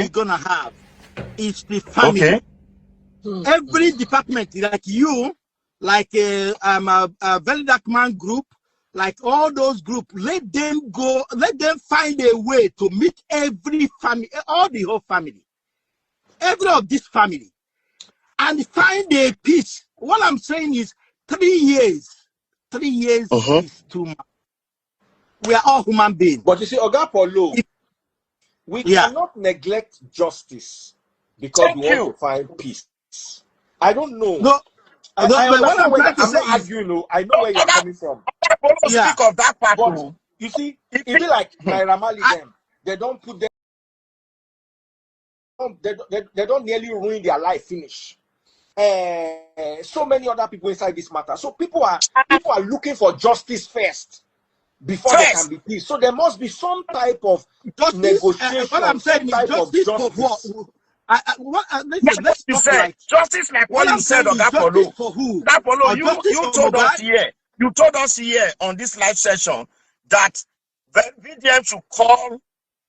we're gonna have is the family. Okay. Every department, like you, like a very dark man group, like all those groups, let them find a way to meet every family, all the whole family, every of this family, and find a peace. What I'm saying is 3 years. 3 years is too much. We are all human beings. But you see, Oga Polo, we cannot neglect justice because we want to find peace. I don't know. No, I understand where I'm not arguing. I know where you're coming from. Speak of that part. But you see, it be like Naira Marley them. They don't put them. They don't nearly ruin their life. Finish. So many other people inside this matter. So people are looking for justice first before there can be peace. So there must be some type of negotiation. What I'm saying is justice for what? Let's talk right. Justice like what you said on that Polo. For who? That Polo, you told us here. You told us here on this live session that the VDM should call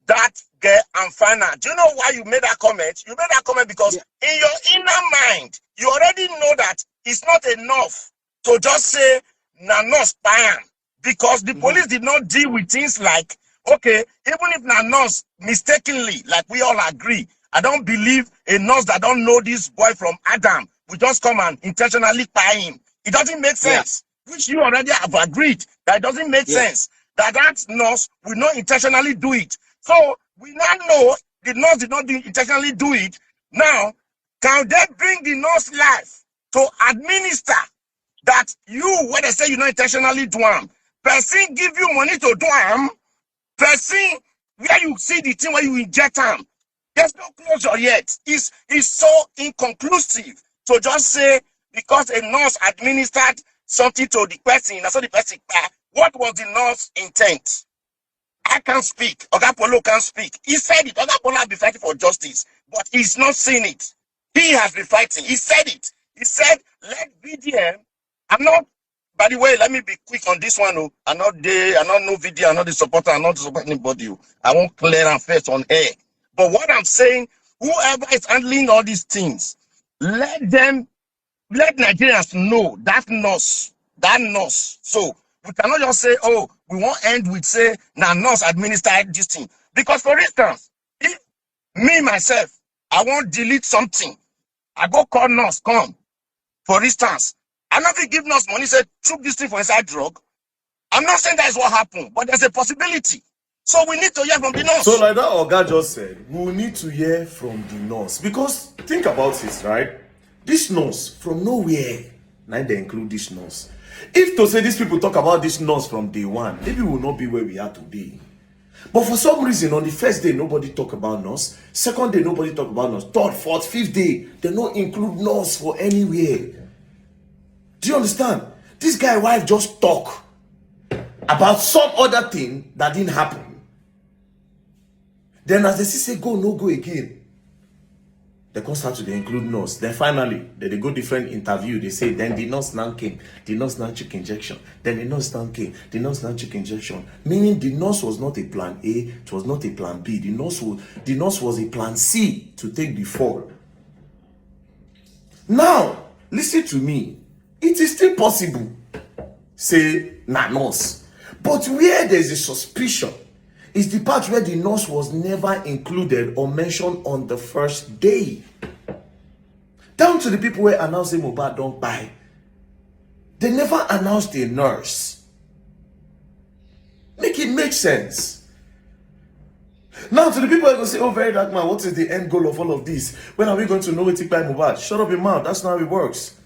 that girl and find her. Do you know why you made that comment? You made that comment because in your inner mind, you already know that it's not enough to just say, "Na nurse Payan," because the police did not deal with things like, okay, even if na nurse mistakenly, like we all agree, I don't believe a nurse that don't know this boy from Adam will just come and intentionally buy him. It doesn't make sense, which you already have agreed that it doesn't make sense, that nurse will not intentionally do it. So we now know the nurse did not intentionally do it. Now, can they bring the nurse life to administer that you, when they say you not intentionally do them, person give you money to do them, person where you see the thing where you inject them, there's no closure yet. It's so inconclusive to just say because a nurse administered something to the person, that's what the person, what was the nurse intent? I can't speak. Oga Polo can't speak. He said it. Oga Polo has been fighting for justice, but he's not seen it. He has been fighting. He said it. He said, let VDM. I'm not, by the way, let me be quick on this one. I'm not no VDM, I'm not the supporter, I'm not supporting anybody. I won't clear and first on air. But what I'm saying, whoever is handling all these things, let Nigerians know that nurse. So we cannot just say, oh, we won't end with say, now nurse administered this thing. Because for instance, if me, myself, I won't delete something, I go call nurse, come. For instance, I'm not going to give nurse money, say, took this thing for inside drug. I'm not saying that is what happened, but there's a possibility. So we need to hear from the nurse. So like that Oga just said, we will need to hear from the nurse. Because think about it, right? This nurse from nowhere, now they include this nurse. If to say these people talk about this nurse from day one, maybe we will not be where we are today. But for some reason, on the first day, nobody talk about nurse. Second day, nobody talk about nurse. Third, fourth, fifth day, they don't include nurse for anywhere. Do you understand? This guy wife just talk about some other thing that didn't happen. Then as they say go, no go again, they come start to include nurse. Then finally, they go different interview. They say, then the nurse now came. The nurse now took injection. Then the nurse now came. The nurse now took injection. Meaning the nurse was not a plan A. It was not a plan B. The nurse was a plan C to take the fall. Now, listen to me. It is still possible, say, nah, nurse. But where there's a suspicion is the part where the nurse was never included or mentioned on the first day. Down to the people where announcing Mohbad don't buy. They never announced a nurse. Make it make sense. Now to the people who say, oh, very dark man, what is the end goal of all of this? When are we going to know it by Mohbad? Shut up your mouth. That's not how it works.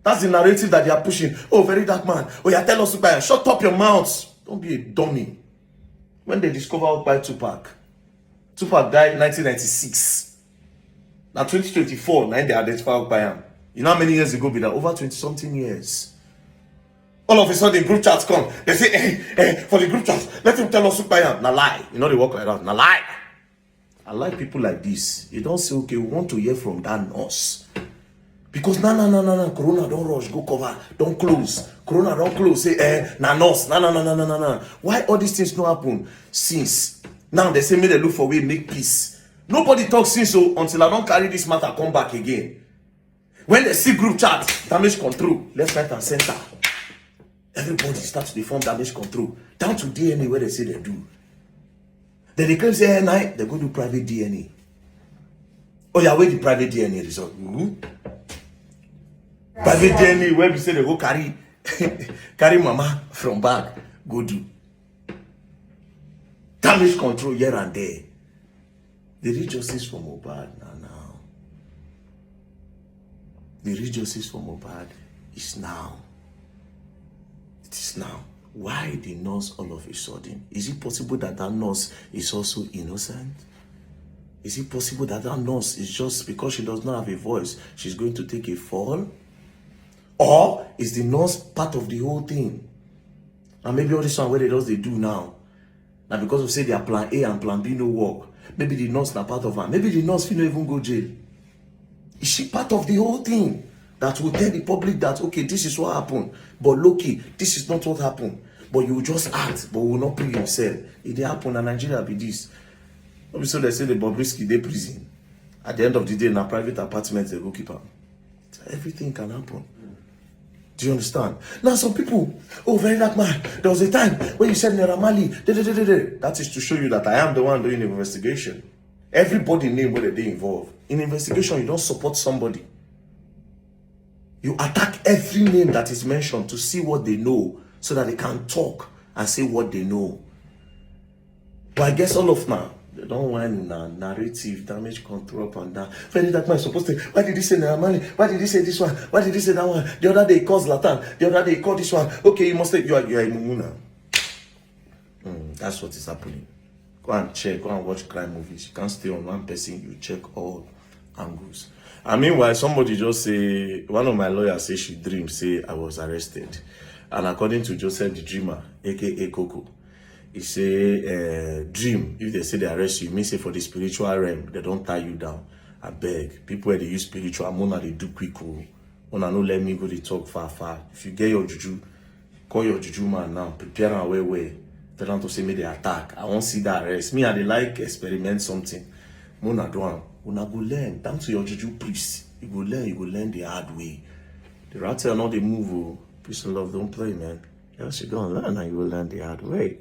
That's the narrative that they are pushing. Oh, very dark man. Oh, yeah, tell us to buy. Shut up your mouths. Don't be a dummy. When they discovered by Tupac died in 1996. Now 2024, now they identified by him. You know how many years ago be that? Over 20-something years. All of a sudden, group chats come. They say, for the group chats, let him tell us by him. Now lie. You know they work like that. Now lie. I like people like this. You don't say, okay, we want to hear from that nurse. Because no, Corona don't rush, go cover, don't close. Corona don't close, say, nurse, no. Why all these things don't happen? Since now they say, me they look for way, make peace. Nobody talks since so until I don't carry this matter come back again. When they see group chat, damage control, left, right, and center. Everybody starts to form damage control. Down to DNA where they say they do. Then they claim say NI, they go do private DNA. Oh yeah, where the private DNA result? Private DNA where we say they go carry carry mama from back, go do. Damage control here and there. The real justice for Mohbad now. The real justice for Mohbad is now. It is now. Why the nurse all of a sudden? Is it possible that that nurse is also innocent? Is it possible that that nurse is just because she does not have a voice, she's going to take a fall? Or is the nurse part of the whole thing? And maybe all this one where they do now. Now because of say their plan A and plan B no work. Maybe the nurse not part of her. Maybe the nurse will not even go jail. Is she part of the whole thing that will tell the public that, okay, this is what happened, but low-key, this is not what happened, but you will just act, but will not prove yourself. It did happen, and Nigeria be this. So they say the Bobrisky, they prison. At the end of the day, in a private apartment, they go keep her. So everything can happen. Do you understand? Now, some people, oh, very dark man, there was a time when you said Naira Marley, that is to show you that I am the one doing the investigation. Everybody name whether they involved. In investigation, you don't support somebody. You attack every name that is mentioned to see what they know so that they can talk and say what they know. But I guess all of now, they don't want narrative, damage control up and down. Very that man supposed to, why did he say Naira Marley? Why did he say this one? Why did he say that one? The other day he calls Latan. The other day he called this one. Okay, you must say you are a Mumuna. That's what is happening. Go and check, go and watch crime movies. You can't stay on one person, you check all angles. And meanwhile, somebody just say, one of my lawyers say she dreamed, say I was arrested. And according to Joseph the Dreamer, aka Coco, he say, dream, if they say they arrest you, mean say for the spiritual realm, they don't tie you down. I beg, people where they use spiritual, Mona they do quick. Mona no let me go they talk far. If you get your juju, call your juju man now, prepare and way. Tell them to say me they attack. I won't see that arrest. Me and they like experiment something. Mona do one. Una go learn. Down to your juju priest. You go learn the hard way. The rat are not the move. Peace and love don't play, man. Yes, you go and learn and you will learn the hard way.